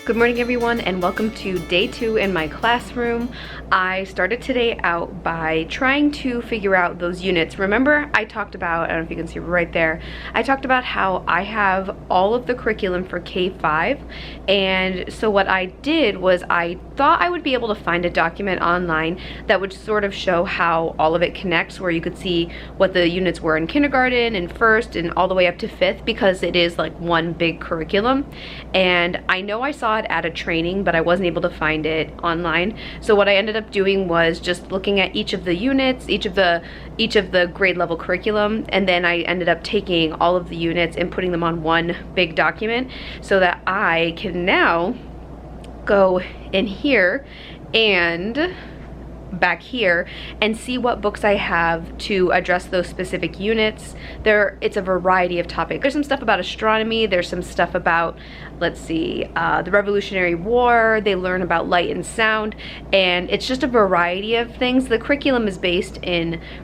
Good morning everyone, and welcome to day 2 in my classroom. I started today out by trying to figure out those units. Remember I talked about, I don't know if you can see right there, I talked about how I have all of the curriculum for K-5, and so what I did was I thought I would be able to find a document online that would sort of show how all of it connects, where you could see what the units were in kindergarten and first and all the way up to 5th, because it is like one big curriculum. And I know I saw it at a training, but I wasn't able to find it online. So what I ended up doing was just looking at each of the units, each of the grade level curriculum, and then I ended up taking all of the units and putting them on one big document so that I can now go in here and back here and see what books I have to address those specific units. It's a variety of topics. There's some stuff about astronomy, there's some stuff about, let's see, the Revolutionary War, they learn about light and sound, and it's just a variety of things. The curriculum is based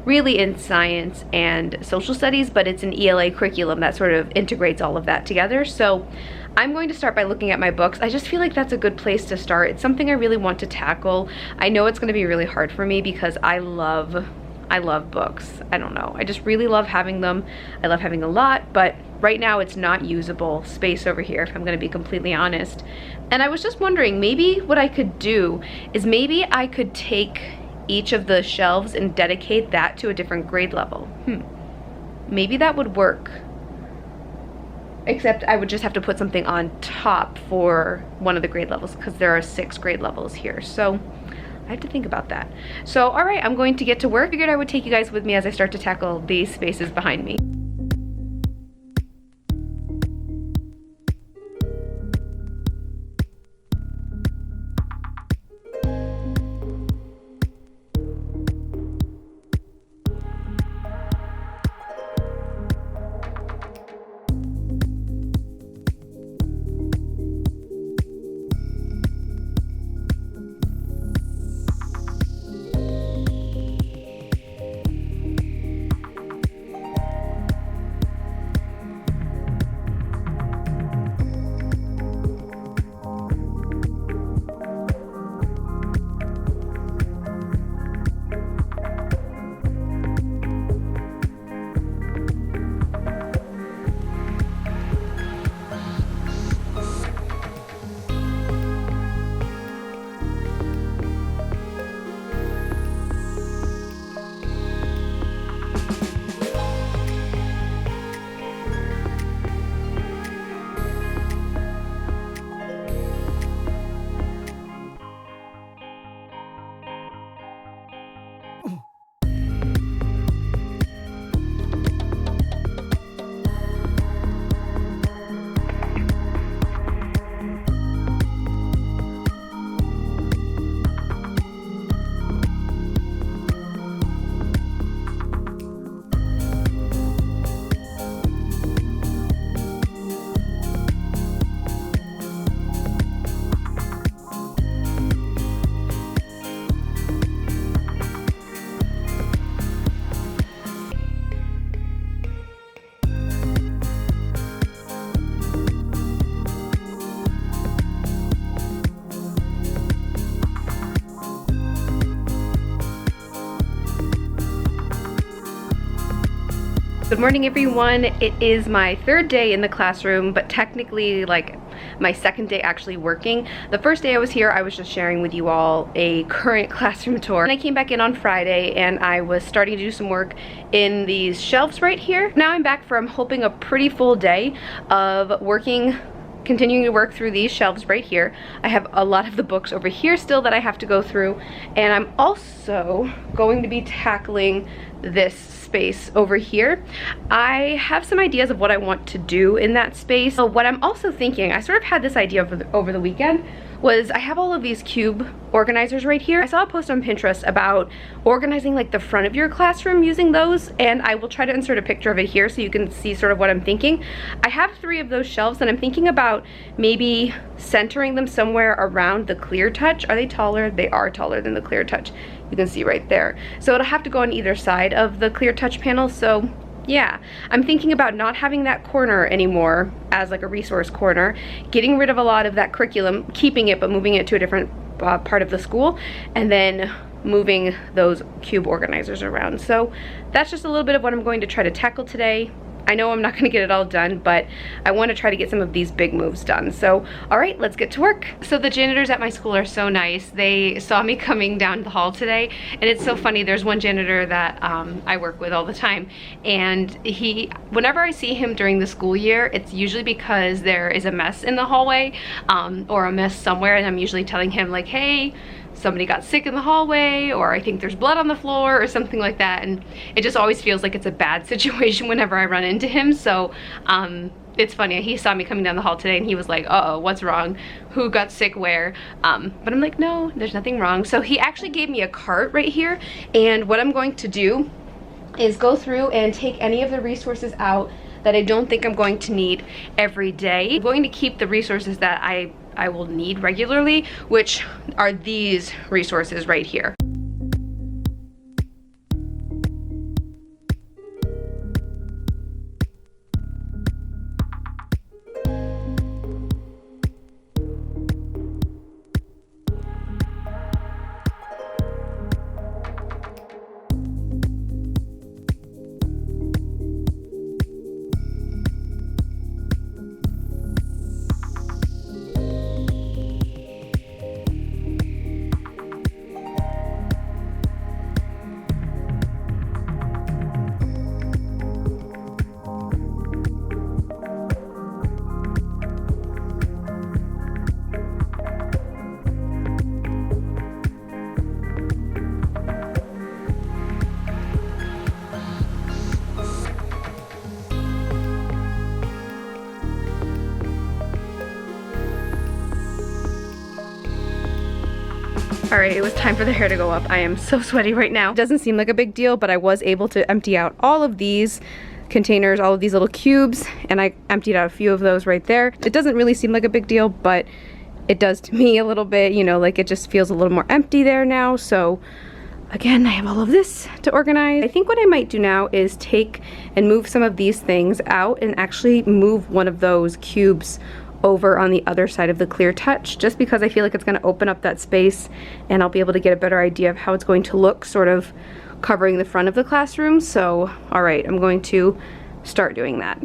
really in science and social studies, but it's an ELA curriculum that sort of integrates all of that together. So I'm going to start by looking at my books. I just feel like that's a good place to start. It's something I really want to tackle. I know it's going to be really hard for me because I love books. I don't know. I just really love having them. I love having a lot, but right now it's not usable space over here, if I'm going to be completely honest. And I was just wondering, maybe what I could do is maybe I could take each of the shelves and dedicate that to a different grade level. Maybe that would work. Except I would just have to put something on top for one of the grade levels, because there are 6 grade levels here. So I have to think about that. So all right, I'm going to get to work. I figured I would take you guys with me as I start to tackle these spaces behind me. Good morning everyone. It is my 3rd day in the classroom, but technically like my 2nd day actually working. The first day I was here, I was just sharing with you all a current classroom tour. And I came back in on Friday and I was starting to do some work in these shelves right here. Now I'm back for, I'm hoping, a pretty full day of continuing to work through these shelves right here. I have a lot of the books over here still that I have to go through, and I'm also going to be tackling this space over here. I have some ideas of what I want to do in that space. So what I'm also thinking, I sort of had this idea over the weekend, was I have all of these cube organizers right here. I saw a post on Pinterest about organizing like the front of your classroom using those, and I will try to insert a picture of it here so you can see sort of what I'm thinking. I have 3 of those shelves and I'm thinking about maybe centering them somewhere around the Clear Touch. Are they taller? They are taller than the Clear Touch. You can see right there. So it'll have to go on either side of the Clear Touch panel. So Yeah, I'm thinking about not having that corner anymore as like a resource corner, getting rid of a lot of that curriculum, keeping it but moving it to a different part of the school, and then moving those cube organizers around. So that's just a little bit of what I'm going to try to tackle today. I know I'm not going to get it all done, but I want to try to get some of these big moves done. So, all right, let's get to work. So the janitors at my school are so nice. They saw me coming down the hall today, and it's so funny. There's one janitor that I work with all the time, and whenever I see him during the school year, it's usually because there is a mess in the hallway or a mess somewhere, and I'm usually telling him like, hey, somebody got sick in the hallway, or I think there's blood on the floor or something like that, and it just always feels like it's a bad situation whenever I run into him. So it's funny, he saw me coming down the hall today and he was like, uh-oh, what's wrong? Who got sick where? But I'm like, no, there's nothing wrong. So he actually gave me a cart right here, and what I'm going to do is go through and take any of the resources out that I don't think I'm going to need every day. I'm going to keep the resources that I will need regularly, which are these resources right here. All right, it was time for the hair to go up. I am so sweaty right now. It doesn't seem like a big deal, but I was able to empty out all of these containers, all of these little cubes, and I emptied out a few of those right there. It doesn't really seem like a big deal, but it does to me a little bit, you know, like it just feels a little more empty there now. So again, I have all of this to organize. I think what I might do now is take and move some of these things out and actually move one of those cubes over on the other side of the clear touch, just because I feel like it's going to open up that space and I'll be able to get a better idea of how it's going to look, sort of covering the front of the classroom. So, all right, I'm going to start doing that.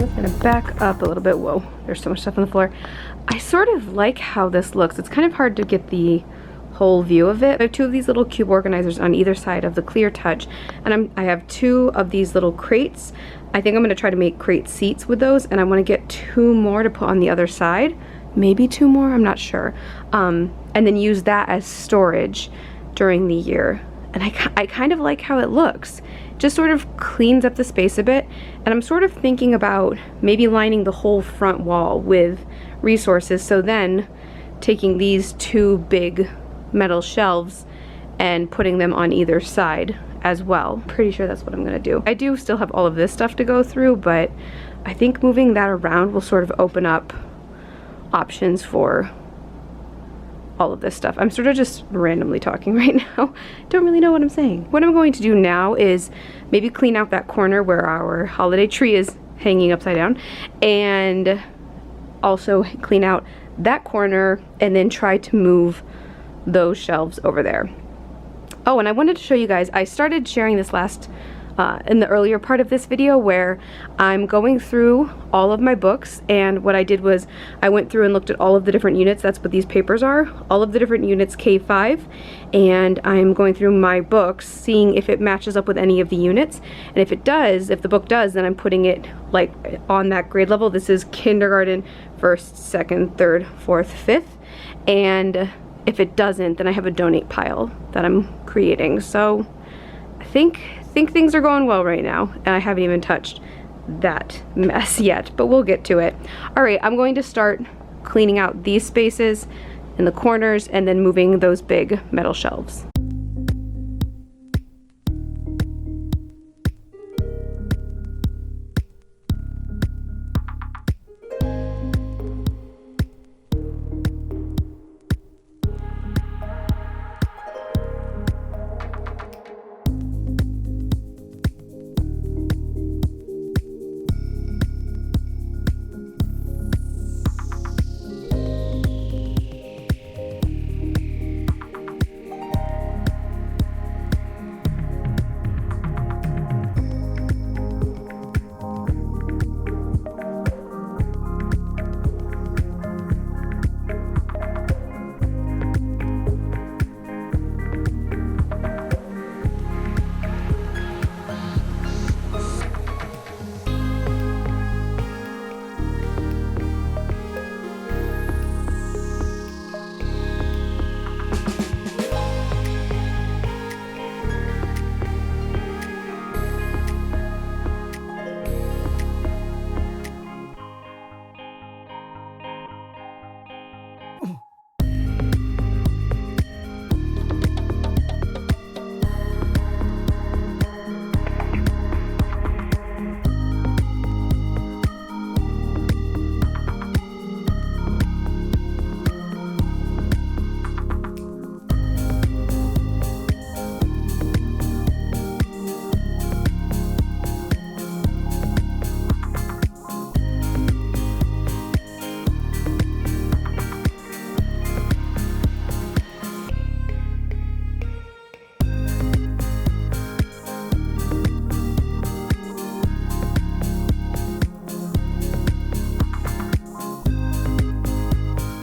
I'm gonna back up a little bit. Whoa, there's so much stuff on the floor. I sort of like how this looks. It's kind of hard to get the whole view of it. I have two of these little cube organizers on either side of the clear touch, and I have two of these little crates. I think I'm gonna try to make crate seats with those, and I wanna get two more to put on the other side. Maybe two more, I'm not sure. And then use that as storage during the year. And I kind of like how it looks. Just sort of cleans up the space a bit, and I'm sort of thinking about maybe lining the whole front wall with resources, so then taking these two big metal shelves and putting them on either side as well. Pretty sure that's what I'm gonna do. I do still have all of this stuff to go through, but I think moving that around will sort of open up options for all of this stuff. I'm sort of just randomly talking right now. Don't really know what I'm saying. What I'm going to do now is maybe clean out that corner where our holiday tree is hanging upside down, and also clean out that corner and then try to move those shelves over there. Oh, and I wanted to show you guys, I started sharing this in the earlier part of this video where I'm going through all of my books, and what I did was I went through and looked at all of the different units. That's what these papers are, all of the different units K5, and I'm going through my books seeing if it matches up with any of the units, and if it does, if the book does, then I'm putting it like on that grade level. This is kindergarten, 1st, 2nd, 3rd, 4th, 5th, and if it doesn't, then I have a donate pile that I'm creating. So I think things are going well right now, and I haven't even touched that mess yet, but we'll get to it. All right, I'm going to start cleaning out these spaces in the corners and then moving those big metal shelves.